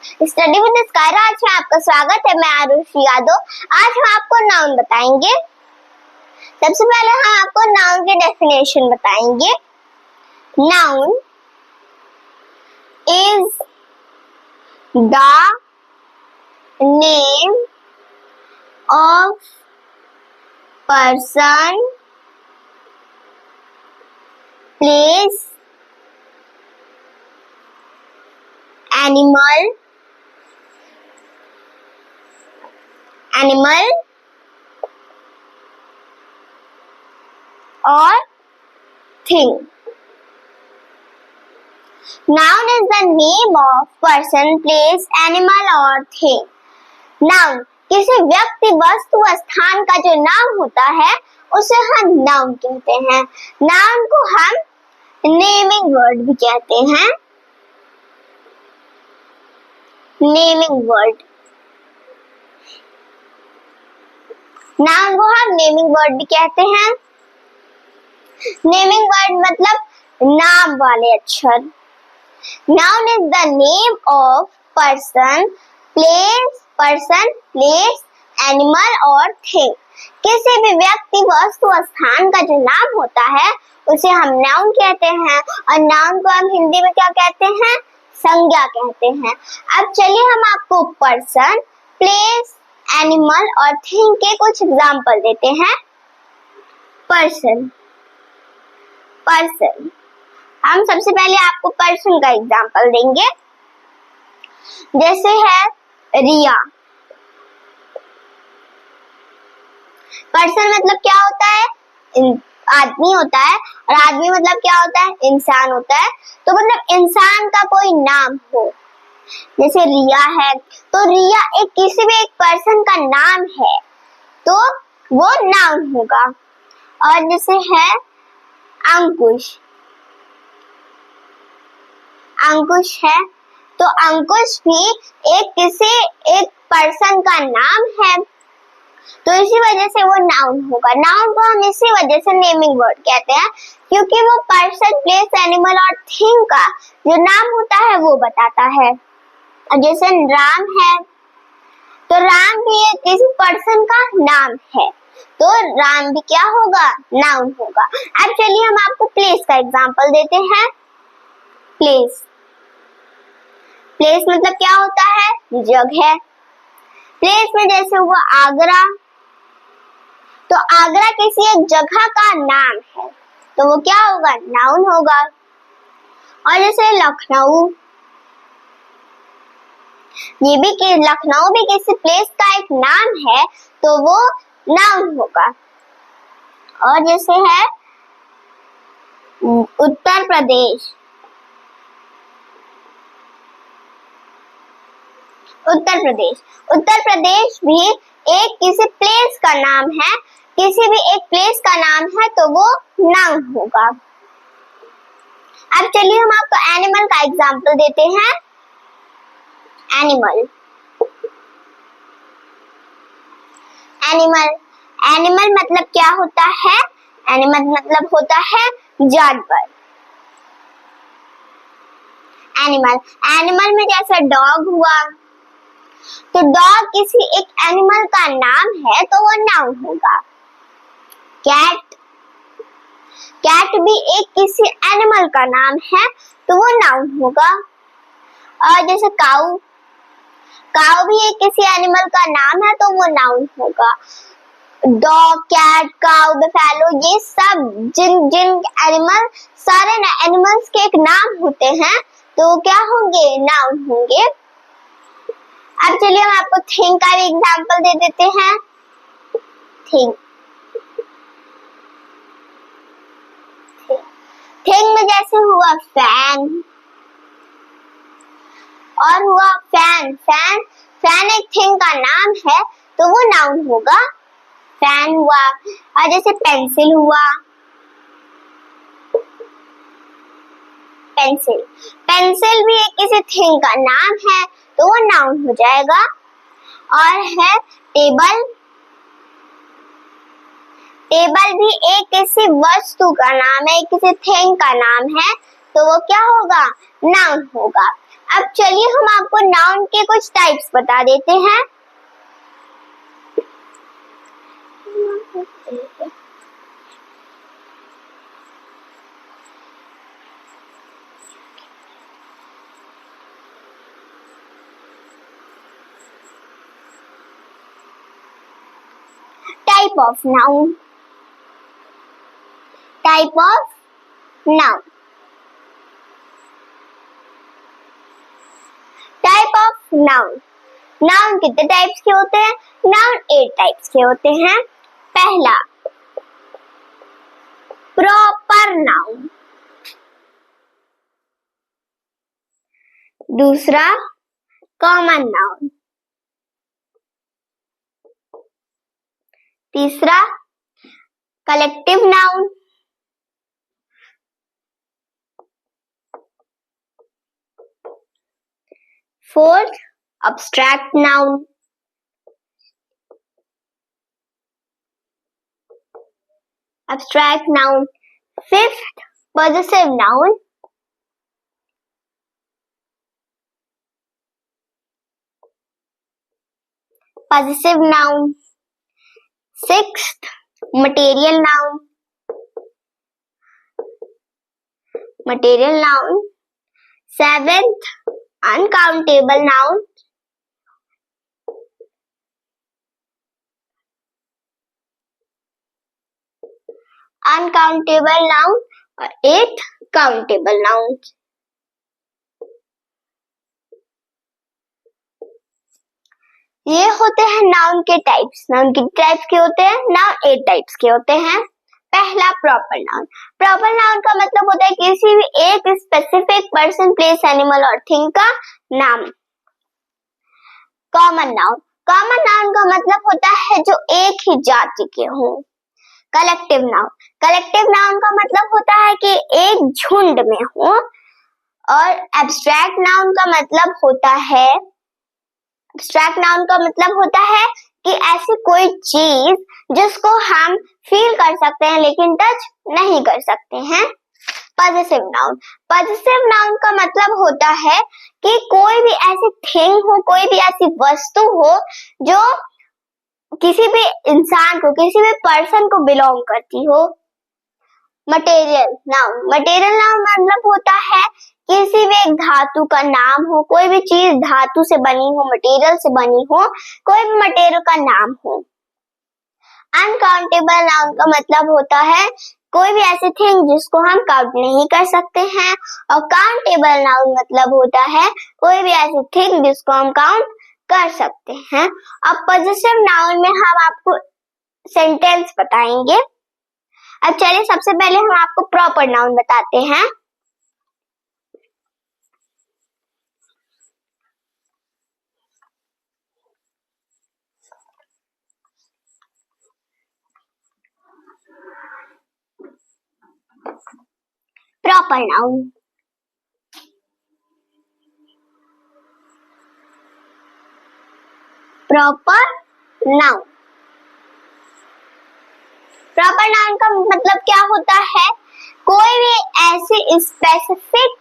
Study with स्कायरा आज में आपका स्वागत है। मैं आरुषि यादव। आज हम आपको नाउन बताएंगे। सबसे पहले हम आपको नाउन की डेफिनेशन बताएंगे। Noun is the name of person, place, animal or thing. Noun is the name of person, place, animal or thing. Noun किसी व्यक्ति, वस्तु, स्थान का जो नाम होता है उसे हम नाउन कहते हैं। नाउन को हम नेमिंग वर्ड भी कहते हैं। नेमिंग वर्ड, नाउन को हम नेमिंग वर्ड भी कहते हैं। नेमिंग वर्ड मतलब नाम वाले अक्षर। Noun is the name of person, place, animal और थिंग। किसी भी व्यक्ति, वस्तु, स्थान का जो नाम होता है उसे हम नाउन कहते हैं। और नाउन को हम हिंदी में क्या कहते हैं? संज्ञा कहते हैं। अब चलिए हम आपको पर्सन, प्लेस, एनिमल और थिंग के कुछ एग्जाम्पल देते हैं। पर्सन, हम सबसे पहले आपको पर्सन का एग्जाम्पल देंगे। जैसे है रिया। पर्सन मतलब क्या होता है? आदमी होता है। और आदमी मतलब क्या होता है? इंसान होता है। तो मतलब इंसान का कोई नाम हो, जैसे रिया है, तो रिया एक किसी भी एक पर्सन का नाम है तो वो नाउन होगा। और जैसे है अंकुश है, तो अंकुश भी एक पर्सन का नाम है, तो इसी वजह से वो नाउन होगा। नाउन को हम इसी वजह से नेमिंग वर्ड कहते हैं, क्योंकि वो पर्सन, प्लेस, एनिमल और थिंग का जो नाम होता है वो बताता है। और जैसे राम है, तो राम भी एक किसी पर्सन का नाम है, तो राम भी क्या होगा? नाउन होगा। अब चलिए हम आपको प्लेस का एग्जांपल देते हैं। प्लेस मतलब क्या होता है? जगह। प्लेस में जैसे हुआ आगरा, तो आगरा किसी एक जगह का नाम है, तो वो क्या होगा? नाउन होगा। और जैसे लखनऊ, ये भी कि लखनऊ भी किसी प्लेस का एक नाम है, तो वो नाउन होगा। और जैसे है उत्तर प्रदेश, उत्तर प्रदेश भी एक किसी प्लेस का नाम है, किसी भी एक प्लेस का नाम है, तो वो नाउन होगा। अब चलिए हम आपको एनिमल का एग्जांपल देते हैं। एनिमल मतलब क्या होता है? एनिमल मतलब होता है जानवर। एनिमल में जैसे डॉग हुआ, तो डॉग किसी एक एनिमल का नाम है, तो वो नाउन होगा। कैट भी एक किसी एनिमल का नाम है, तो वो नाउन होगा। और जैसे काऊ भी एक किसी एनिमल का नाम है, तो वो नाउन होगा। डॉग, कैट, काऊ, बफेलो, ये सब जिन एनिमल, सारे एनिमल्स के एक नाम होते हैं, तो वो क्या होंगे? नाउन होंगे। अब चलिए हम आपको थिंग का भी एग्जांपल दे देते हैं। थिंग में जैसे हुआ फैन, और हुआ फैन एक थिंग का नाम है, तो वो नाउन होगा। फैन हुआ। और जैसे पेंसिल हुआ, पेंसिल भी एक किसी थिंग का नाम है, तो वो नाउन हो जाएगा। और है टेबल भी एक किसी वस्तु का नाम है, किसी थिंग का नाम है, तो वो क्या होगा? नाउन होगा। अब चलिए हम आपको नाउन के कुछ टाइप्स बता देते हैं। Type of noun. Type of noun. Type of noun. Noun कितने टाइप्स के होते हैं? नाउन 8 टाइप्स के होते हैं। पहला प्रॉपर नाउन, दूसरा कॉमन नाउन, तीसरा collective noun, fourth abstract noun, abstract noun, fifth possessive noun, possessive noun, sixth material noun, material noun, seventh uncountable noun, uncountable noun और eighth countable noun। ये होते हैं नाउन के टाइप्स। नाउन के types के होते हैं, नाउन 8 टाइप्स के होते हैं। पहला प्रॉपर नाउन। प्रॉपर नाउन का मतलब होता है किसी भी एक स्पेसिफिक पर्सन, प्लेस, एनिमल और थिंग का नाम। Common noun. कॉमन नाउन का मतलब होता है जो एक ही जाति के हों। Collective noun. कलेक्टिव नाउन का मतलब होता है कि एक झुंड में हो। और एब्स्ट्रैक्ट नाउन का मतलब होता है, एब्स्ट्रैक्ट नाउन का मतलब होता है कि ऐसी कोई चीज जिसको हम फील कर सकते हैं लेकिन टच नहीं कर सकते हैं। Possessive noun. पॉजेसिव नाउन का मतलब होता है कि कोई भी ऐसी थिंग हो, कोई भी ऐसी वस्तु हो जो किसी भी इंसान को, किसी भी पर्सन को बिलोंग करती हो। Material noun. मटेरियल नाउन मतलब होता है किसी भी एक धातु का नाम हो, कोई भी चीज धातु से बनी हो, मटेरियल से बनी हो, कोई भी मटेरियल का नाम हो। अनकाउंटेबल नाउन का मतलब होता है कोई भी ऐसी थिंग जिसको हम काउंट नहीं कर सकते हैं। और काउंटेबल नाउन मतलब होता है कोई भी ऐसी थिंग जिसको हम काउंट कर सकते हैं। अब पॉजेसिव नाउन में हम आपको सेंटेंस बताएंगे। अब चलिए सबसे पहले हम आपको प्रॉपर नाउन बताते हैं। Proper noun. Proper noun. Proper noun का मतलब क्या होता है? कोई भी ऐसी स्पेसिफिक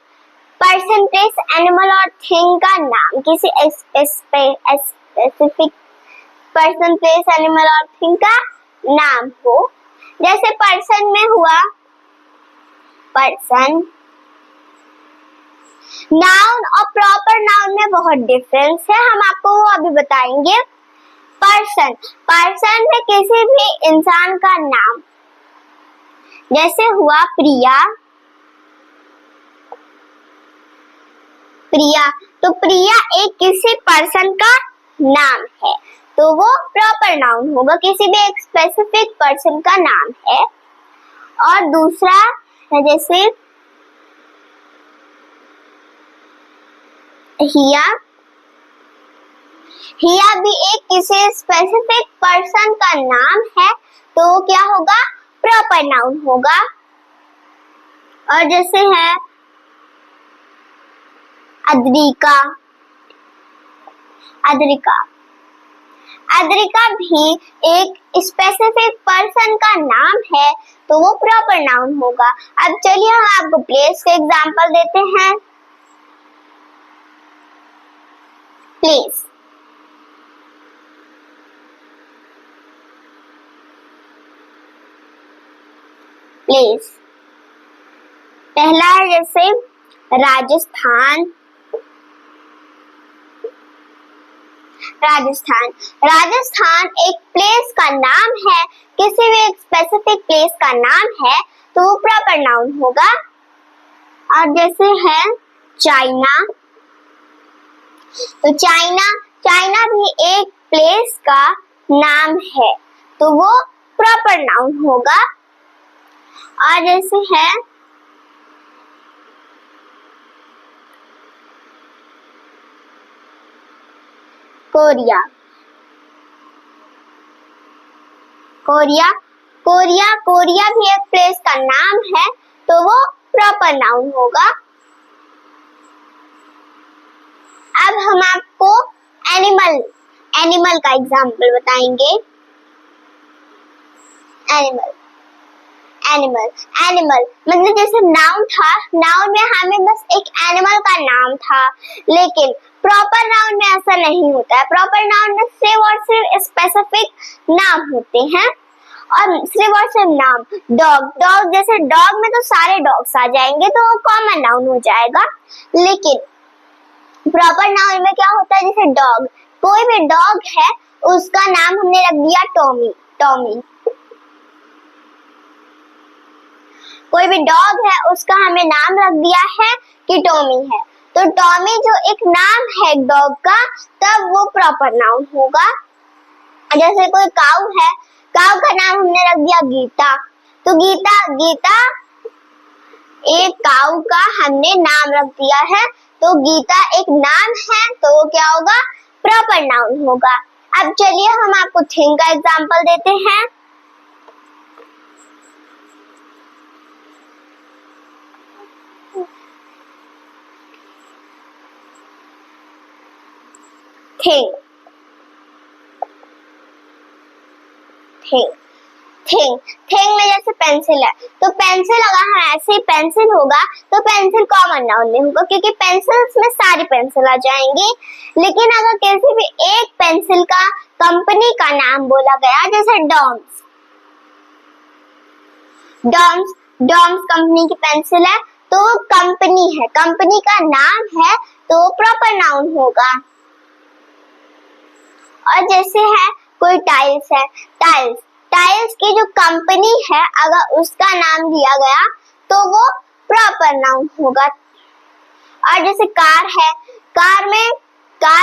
पर्सन, प्लेस, एनिमल और थिंग का नाम, किसी स्पेसिफिक पर्सन, प्लेस, एनिमल और थिंग का नाम हो। जैसे पर्सन में हुआ पर्सन। नाउन और प्रॉपर नाउन में बहुत डिफरेंस है, हम आपको वो अभी बताएंगे। पर्सन। पर्सन में किसी भी इंसान का नाम, जैसे हुआ प्रिया। प्रिया, तो प्रिया एक किसी पर्सन का नाम है, तो वो प्रॉपर नाउन होगा, किसी भी एक स्पेसिफिक पर्सन का नाम है। और दूसरा है जैसे हिया। हिया भी एक किसी स्पेसिफिक पर्सन का नाम है, तो वो क्या होगा? प्रॉपर नाउन होगा। और जैसे है अद्रिका। अद्रिका, अद्रिका भी एक स्पेसिफिक पर्सन का नाम है, तो वो प्रॉपर नाउन होगा। अब चलिए हम आपको प्लेस के एग्जांपल देते हैं। प्लेस। प्लेस पहला है जैसे राजस्थान। राजस्थान राजस्थान एक प्लेस का नाम है, किसी भी एक स्पेसिफिक प्लेस का नाम है तो वो प्रॉपर नाउन होगा। और जैसे है चाइना, तो चाइना भी एक प्लेस का नाम है तो वो प्रॉपर नाउन होगा। और जैसे है कोरिया। कोरिया भी एक प्लेस का नाम है तो वो प्रॉपर नाउन होगा। अब हम आपको एनिमल का एग्जाम्पल बताएंगे। एनिमल मतलब जैसे नाउन था, नाउन में हमें बस एक एनिमल का नाम था, लेकिन प्रॉपर नाउन में ऐसा नहीं होता है। प्रॉपर नाउन में सिर्फ और सिर्फ स्पेसिफिक नाम होते हैं और सिर्फ और सिर्फ नाम। डॉग जैसे डॉग में तो सारे डॉग्स आ जाएंगे तो वो कॉमन नाउन हो जाएगा। लेकिन प्रॉपर नाउन में क्या होता है, जैसे डॉग, कोई भी डॉग है उसका नाम हमने रख दिया टॉमी। कोई भी डॉग है उसका हमें नाम रख दिया है कि टॉमी है, तो टॉमी जो एक नाम है डॉग का तब वो प्रॉपर नाउन होगा। जैसे कोई काऊ है, काऊ का नाम हमने रख दिया गीता, तो गीता एक काऊ का हमने नाम रख दिया है तो गीता एक नाम है तो वो क्या होगा, प्रॉपर नाउन होगा। अब चलिए हम आपको थिंग का एग्जांपल देते हैं। थिंग में जैसे पेंसिल है तो पेंसिल अगर हम ऐसे पेंसिल होगा तो पेंसिल कॉमन नाउन में होगा क्योंकि पेंसिल्स में सारी पेंसिल आ जाएंगी। लेकिन अगर किसी भी एक पेंसिल का कंपनी का नाम बोला गया, जैसे डॉम्स कंपनी की पेंसिल है तो वो कंपनी है, कंपनी का नाम है तो वो प्रॉपर नाउन होगा। और जैसे है कोई टाइल्स है, टाइल्स की जो कंपनी है अगर उसका नाम दिया गया तो वो प्रॉपर नाउन होगा। और जैसे कार है, कार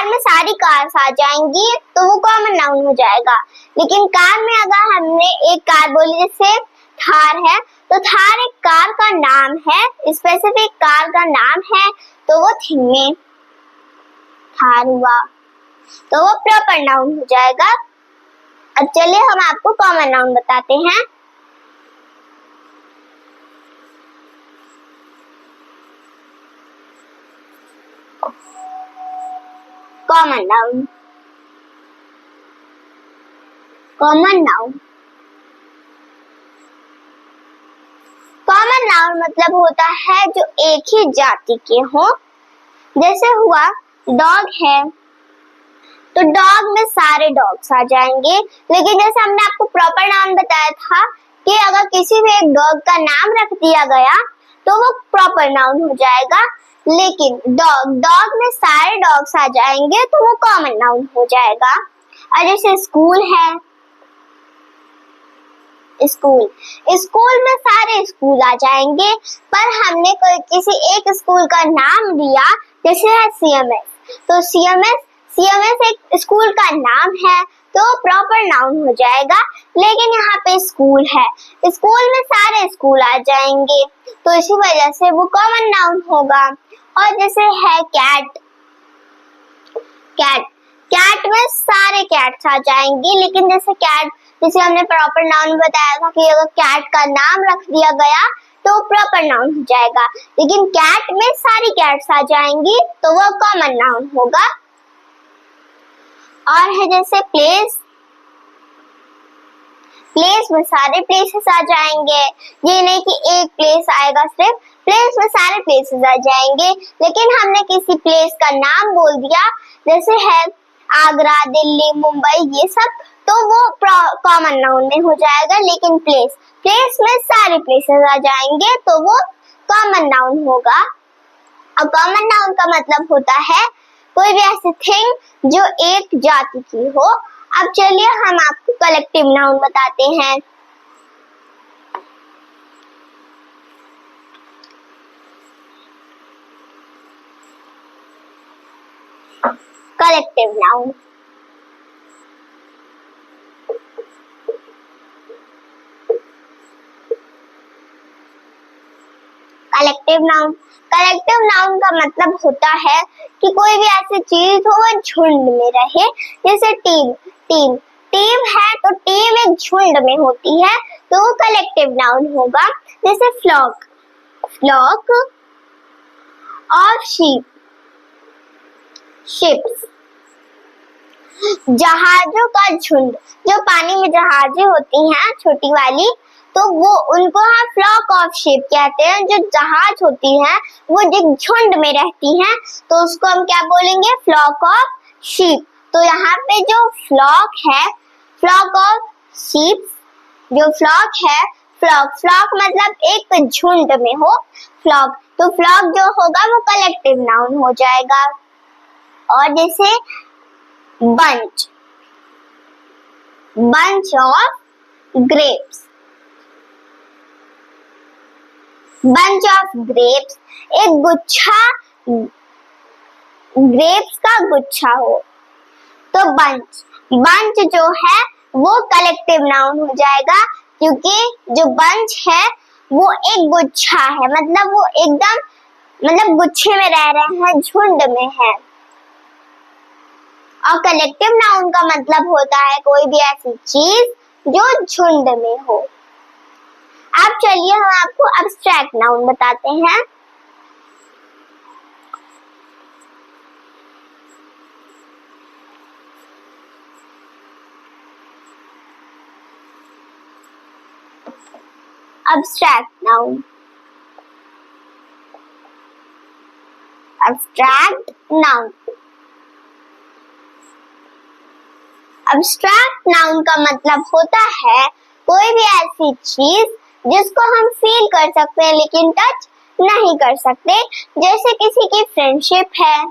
में सारी कार्स आ जाएंगी तो वो कॉमन नाउन हो जाएगा। लेकिन कार में अगर हमने एक कार बोली, जैसे थार है तो थार एक कार का नाम है, स्पेसिफिक कार का नाम है तो वो थिंग में थार हुआ तो वो प्रॉपर नाउन हो जाएगा। अब चलिए हम आपको कॉमन नाउन बताते हैं। कॉमन नाउन मतलब होता है जो एक ही जाति के हो। जैसे हुआ डॉग है तो डॉग में सारे डॉग्स आ जाएंगे। लेकिन जैसे हमने आपको प्रॉपर नाउन बताया था कि अगर किसी भी एक डॉग का नाम रख दिया गया तो वो प्रॉपर नाउन हो जाएगा। लेकिन डॉग में सारे डॉग्स आ जाएंगे तो वो कॉमन नाउन हो जाएगा। और जैसे स्कूल है, स्कूल में सारे स्कूल आ जाएंगे, पर हमने कोई किसी एक स्कूल का नाम दिया, जैसे है CMS, तो CMS एक स्कूल का नाम है तो प्रॉपर नाउन हो जाएगा। लेकिन यहाँ पे स्कूल है, स्कूल में सारे स्कूल आ जाएंगे तो इसी वजह से वो कॉमन नाउन होगा। और जैसे है कैट में सारे कैट्स आ जाएंगे। लेकिन जैसे हमने प्रॉपर नाउन बताया था कि अगर कैट का नाम रख दिया गया तो प्रॉपर नाउन हो जाएगा। लेकिन कैट में सारी कैट्स आ जाएंगी तो वो कॉमन नाउन होगा। और है जैसे प्लेस में सारे प्लेसेस आ जाएंगे, ये नहीं कि एक प्लेस आएगा सिर्फ, प्लेस में सारे प्लेसेस आ जाएंगे, लेकिन हमने किसी प्लेस का नाम बोल दिया, जैसे है आगरा, दिल्ली, मुंबई, ये सब, तो वो कॉमन नाउन में हो जाएगा। लेकिन प्लेस में सारे प्लेसेस आ जाएंगे, तो वो कॉमन नाउन होगा। और कॉमन नाउन का मतलब होता है कोई भी ऐसी थिंग जो एक जाति की हो। अब चलिए हम आपको कलेक्टिव नाउन बताते हैं। कलेक्टिव नाउन, कलेक्टिव नाउन का मतलब होता है कि कोई भी ऐसी चीज हो वो झुंड में रहे। जैसे टीम है, तो टीम एक झुंड में होती है, तो वो कलेक्टिव नाउन होगा। जैसे फ्लॉक और शिप्स, जहाजों का झुंड, जो पानी में जहाजें होती हैं छोटी वाली, तो वो उनको हम फ्लॉक ऑफ शिप कहते हैं। जो जहाज होती है वो एक झुंड में रहती हैं, तो उसको हम क्या बोलेंगे, फ्लॉक ऑफ शिप। तो यहाँ पे जो फ्लॉक है, फ्लॉक ऑफ शिप, जो फ्लॉक है, फ्लॉक मतलब एक झुंड में हो, फ्लॉक, तो फ्लॉक जो होगा वो कलेक्टिव नाउन हो जाएगा। और जैसे bunch of grapes, bunch of grapes, एक गुच्छा, ग्रेप्स का गुच्छा हो, तो बंच जो है वो कलेक्टिव नाउन हो जाएगा, क्योंकि जो बंच है वो एक गुच्छा है, मतलब वो एकदम गुच्छे में रह रहे हैं, झुंड में है। और कलेक्टिव नाउन का मतलब होता है कोई भी ऐसी चीज जो झुंड में हो। अब चलिए हम आपको एब्स्ट्रैक्ट नाउन बताते हैं। एब्स्ट्रैक्ट नाउन, एब्स्ट्रैक्ट नाउन का मतलब होता है कोई भी ऐसी चीज जिसको हम फील कर सकते हैं लेकिन टच नहीं कर सकते। जैसे किसी की फ्रेंडशिप है,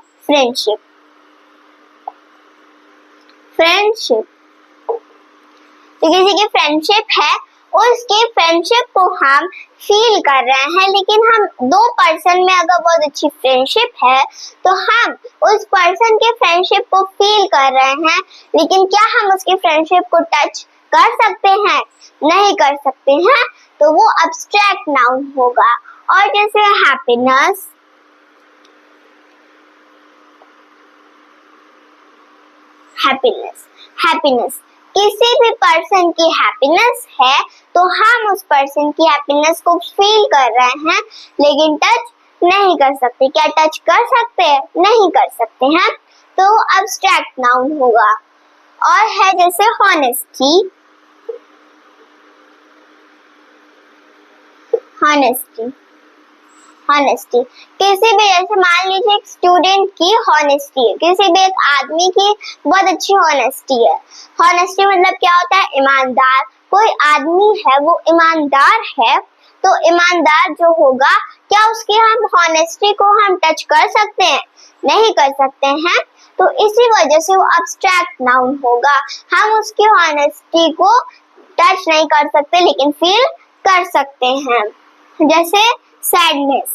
तो किसी की फ्रेंडशिप है, उसकी फ्रेंडशिप को हम फील कर रहे हैं, लेकिन हम दो पर्सन में अगर बहुत अच्छी फ्रेंडशिप है तो हम उस पर्सन के फ्रेंडशिप को फील कर रहे हैं, लेकिन क्या हम उसकी फ्रेंडशिप को टच कर सकते हैं? नहीं कर सकते हैं, तो वो एब्स्ट्रैक्ट नाउन होगा। और जैसे हैप्पीनेस, किसी भी पर्सन की हैप्पीनेस है तो हम उस पर्सन की हैप्पीनेस को फील कर रहे हैं, लेकिन टच नहीं कर सकते। क्या टच कर सकते हैं? नहीं कर सकते हैं, तो एब्स्ट्रैक्ट नाउन होगा। और है जैसे हॉनेस्टी, किसी भी, जैसे मान लीजिए एक स्टूडेंट की हॉनेस्टी है, किसी भी एक आदमी की बहुत अच्छी हॉनेस्टी है। हॉनेस्टी मतलब क्या होता है? ईमानदार। कोई आदमी है वो ईमानदार है, तो ईमानदार जो होगा, क्या उसकी हम हॉनेस्टी को हम टच कर सकते हैं? नहीं कर सकते हैं, तो इसी वजह से वो एब्स्ट्रैक्ट नाउन होगा। हम उसकी हॉनेस्टी को टच नहीं कर सकते लेकिन फील कर सकते हैं। जैसे सैडनेस,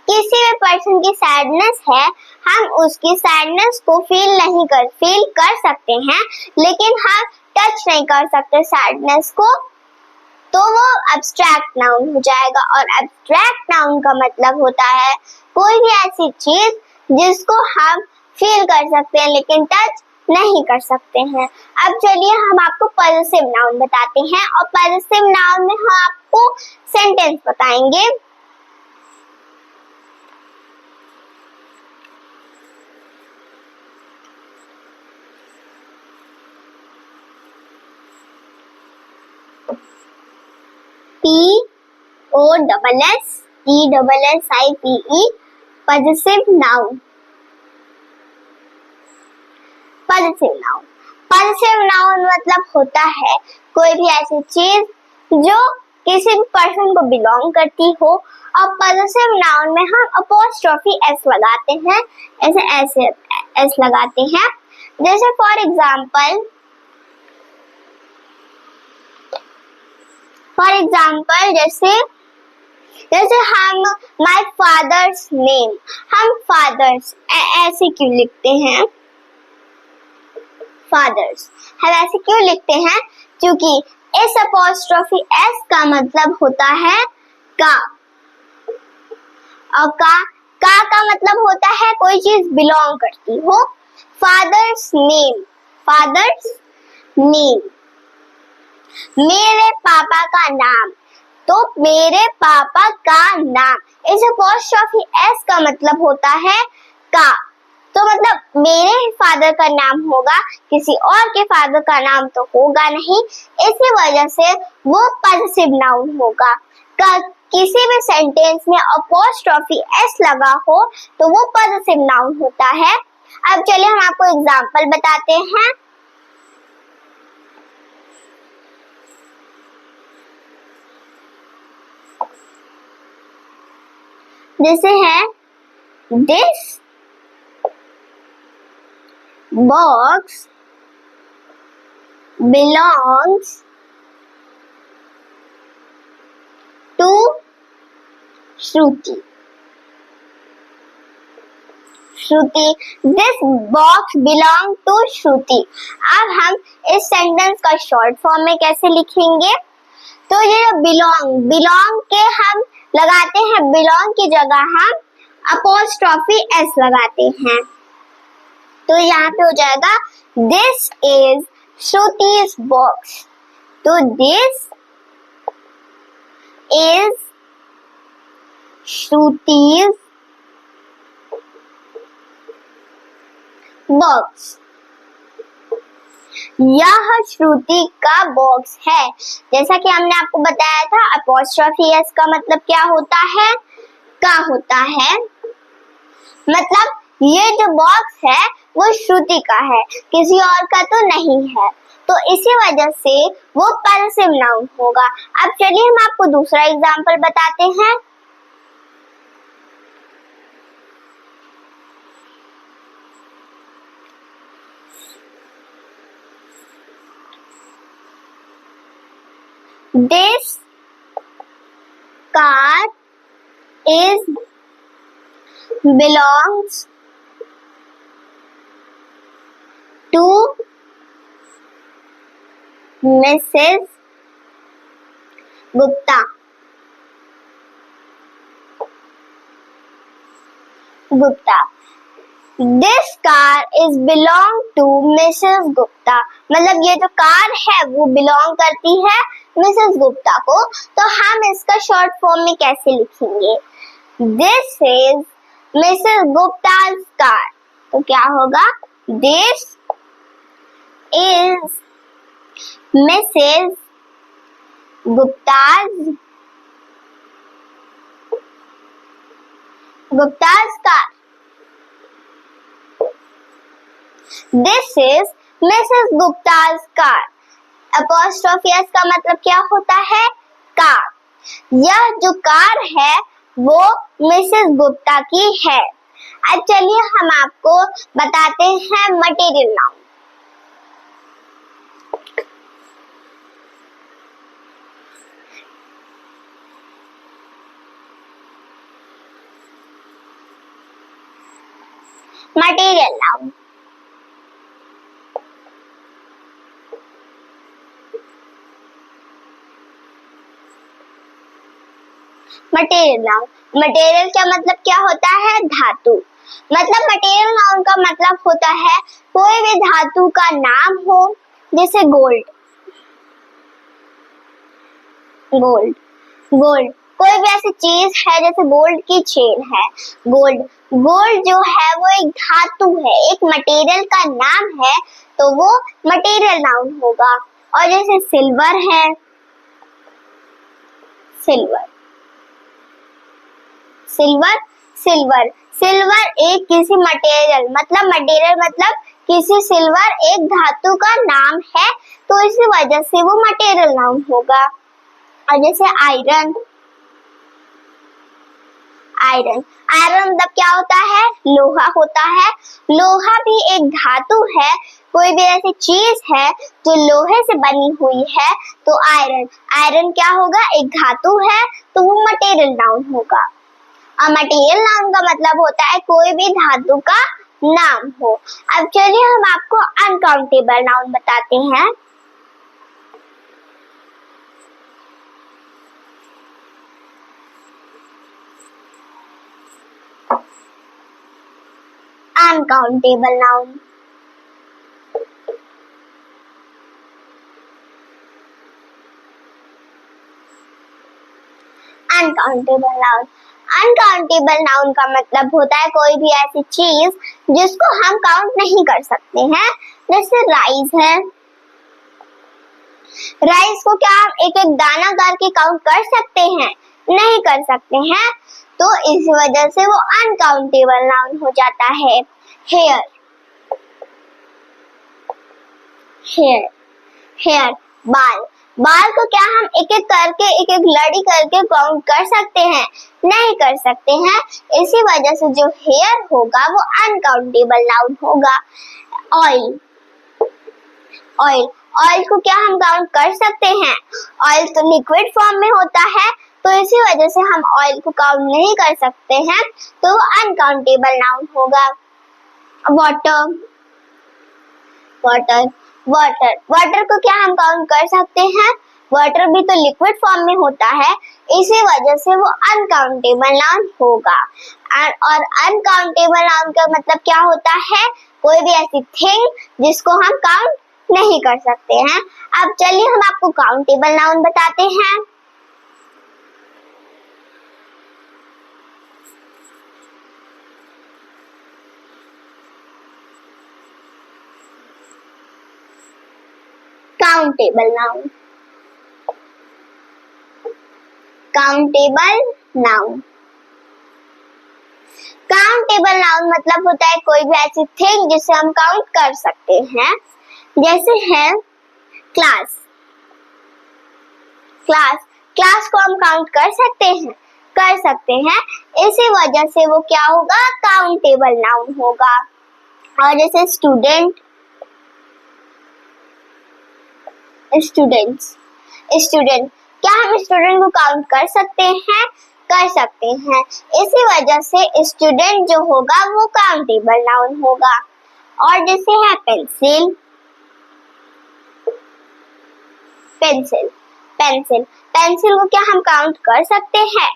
किसी भी पर्सन की सैडनेस है, हम उसकी सैडनेस को फील कर सकते हैं, लेकिन हम टच नहीं कर सकते सैडनेस को, तो वो एब्स्ट्रैक्ट नाउन हो जाएगा। और एब्स्ट्रैक्ट नाउन का मतलब होता है कोई भी ऐसी चीज जिसको हम फील कर सकते हैं लेकिन टच नहीं कर सकते हैं। अब चलिए हम आपको पॉजेसिव नाउन बताते हैं, और पॉजेसिव नाउन में हम आपको सेंटेंस बताएंगे। POSSESSIVE possessive noun. Possessive noun मतलब होता है कोई भी ऐसी चीज जो किसी भी पर्सन को बिलोंग करती हो, और पॉजेसिव नाउन में हम अपोस्ट्रोफी एस लगाते हैं, ऐसे एस लगाते हैं। जैसे फॉर एग्जाम्पल जैसे हम माय फादर्स नेम, हम फादर्स ऐसे क्यों लिखते हैं? फादर्स हम ऐसे क्यों लिखते हैं? क्योंकि इस अपोस्ट्रोफी एस का मतलब होता है का, और का मतलब होता है कोई चीज बिलोंग करती हो। फादर्स नेम, मेरे पापा का नाम, तो मेरे पापा का नाम, इस अपोस्ट्रोफी एस का मतलब होता है का, तो मतलब मेरे फादर का नाम होगा, किसी और के फादर का नाम तो होगा नहीं, इसी वजह से वो पॉजेसिव नाउन होगा। किसी भी सेंटेंस में अपोस्ट्रोफी एस लगा हो तो वो पॉजेसिव नाउन होता है। अब चलिए हम आपको एग्जांपल बताते हैं। जैसे है this box belongs to Shruti. This box belongs to Shruti. अब हम इस सेंटेंस का शॉर्ट फॉर्म में कैसे लिखेंगे? तो ये बिलोंग के हम लगाते हैं, बिलोंग की जगह हम अपोस्ट्रोफी एस लगाते हैं, तो यहाँ पे हो जाएगा दिस इज Shruti's box. तो this is Shruti's box. यह श्रुति का बॉक्स है। जैसा कि हमने आपको बताया था, अपोस्ट्रोफी एस का मतलब क्या होता है? का होता है, मतलब ये जो बॉक्स है वो श्रुति का है, किसी और का तो नहीं है, तो इसी वजह से वो पॉजेसिव नाउन होगा। अब चलिए हम आपको दूसरा एग्जांपल बताते हैं। This car belongs to Mrs. Gupta. This car is belong to Mrs. Gupta. मतलब ये जो कार है वो बिलोंग करती है मिसेस गुप्ता को, तो हम इसका शॉर्ट फॉर्म में कैसे लिखेंगे? This is Mrs. Gupta's car. तो क्या होगा? This is Mrs. Gupta's car. This is Mrs. Gupta's car. Apostrophe S का मतलब क्या होता है? का। यह जो कार है वो मिसेस गुप्ता की है। अब चलिए हम आपको बताते हैं material noun. Material noun material का मतलब क्या होता है? धातु। मतलब मटेरियल नाउन का मतलब होता है कोई भी धातु का नाम हो, जैसे गोल्ड। कोई भी ऐसी चीज है, जैसे गोल्ड की चेन है। गोल्ड जो है वो एक धातु है, एक मटेरियल का नाम है, तो वो मटेरियल नाउन होगा। और जैसे सिल्वर है, सिल्वर, सिल्वर, सिल्वर, सिल्वर एक किसी मटेरियल मतलब किसी सिल्वर एक धातु का नाम है, तो इसी वजह से वो मटेरियल नाउन होगा। और जैसे आयरन, आयरन, आयरन मतलब क्या होता है? लोहा होता है। लोहा भी एक धातु है, कोई भी ऐसी चीज है जो लोहे से बनी हुई है तो आयरन, आयरन क्या होगा? एक धातु है, तो वो मटेरियल नाउन होगा। और मटेरियल नाउन का मतलब होता है कोई भी धातु का नाम हो। अब चलिए हम आपको अनकाउंटेबल नाउन बताते हैं। Uncountable noun, uncountable noun, uncountable noun का मतलब होता है कोई भी ऐसी चीज जिसको हम काउंट नहीं कर सकते हैं। जैसे राइस है, राइस को क्या हम एक एक दाना करके काउंट कर सकते हैं? नहीं कर सकते हैं, तो इस वजह से वो अनकाउंटेबल नाउन हो जाता है। हेयर, हेयर, हेयर, बाल, बाल को क्या हम एक एक करके एक एक लड़ी करके काउंट कर सकते हैं? नहीं कर सकते हैं, इसी वजह से जो हेयर होगा वो अनकाउंटेबल नाउन होगा। ऑयल, ऑयल, ऑयल को क्या हम काउंट कर सकते हैं? ऑयल तो लिक्विड फॉर्म में होता है, तो इसी वजह से हम ऑयल को काउंट नहीं कर सकते हैं, तो वो अनकाउंटेबल नाउन होगा। वाटर, वाटर, वाटर, वाटर को क्या हम काउंट कर सकते हैं? वाटर भी तो लिक्विड फॉर्म में होता है, इसी वजह से वो अनकाउंटेबल नाउन होगा। और अनकाउंटेबल नाउन का मतलब क्या होता है? कोई भी ऐसी थिंग जिसको हम काउंट नहीं कर सकते हैं। अब चलिए हम आपको काउंटेबल नाउन बताते हैं। Countable noun, countable noun, countable noun मतलब होता है कोई भी ऐसी थिंग जिसे हम काउंट कर सकते हैं। जैसे है क्लास, क्लास, क्लास को हम काउंट कर सकते हैं? कर सकते हैं, इसी वजह से वो क्या होगा? काउंटेबल नाउन होगा। और जैसे स्टूडेंट, स्टूडेंट्स, स्टूडेंट, क्या हम स्टूडेंट को काउंट कर सकते हैं? कर सकते हैं, इसी वजह से स्टूडेंट जो होगा वो काउंटेबल नाउन होगा। और जैसे है पेंसिल, पेंसिल, पेंसिल, पेंसिल को क्या हम काउंट कर सकते हैं?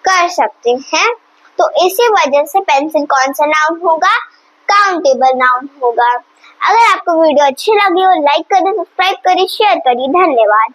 कर सकते हैं, तो इसी वजह से पेंसिल कौन सा नाउन होगा? काउंटेबल नाउन होगा। अगर आपको वीडियो अच्छी लगी हो लाइक करें, सब्सक्राइब करें, शेयर करें। धन्यवाद।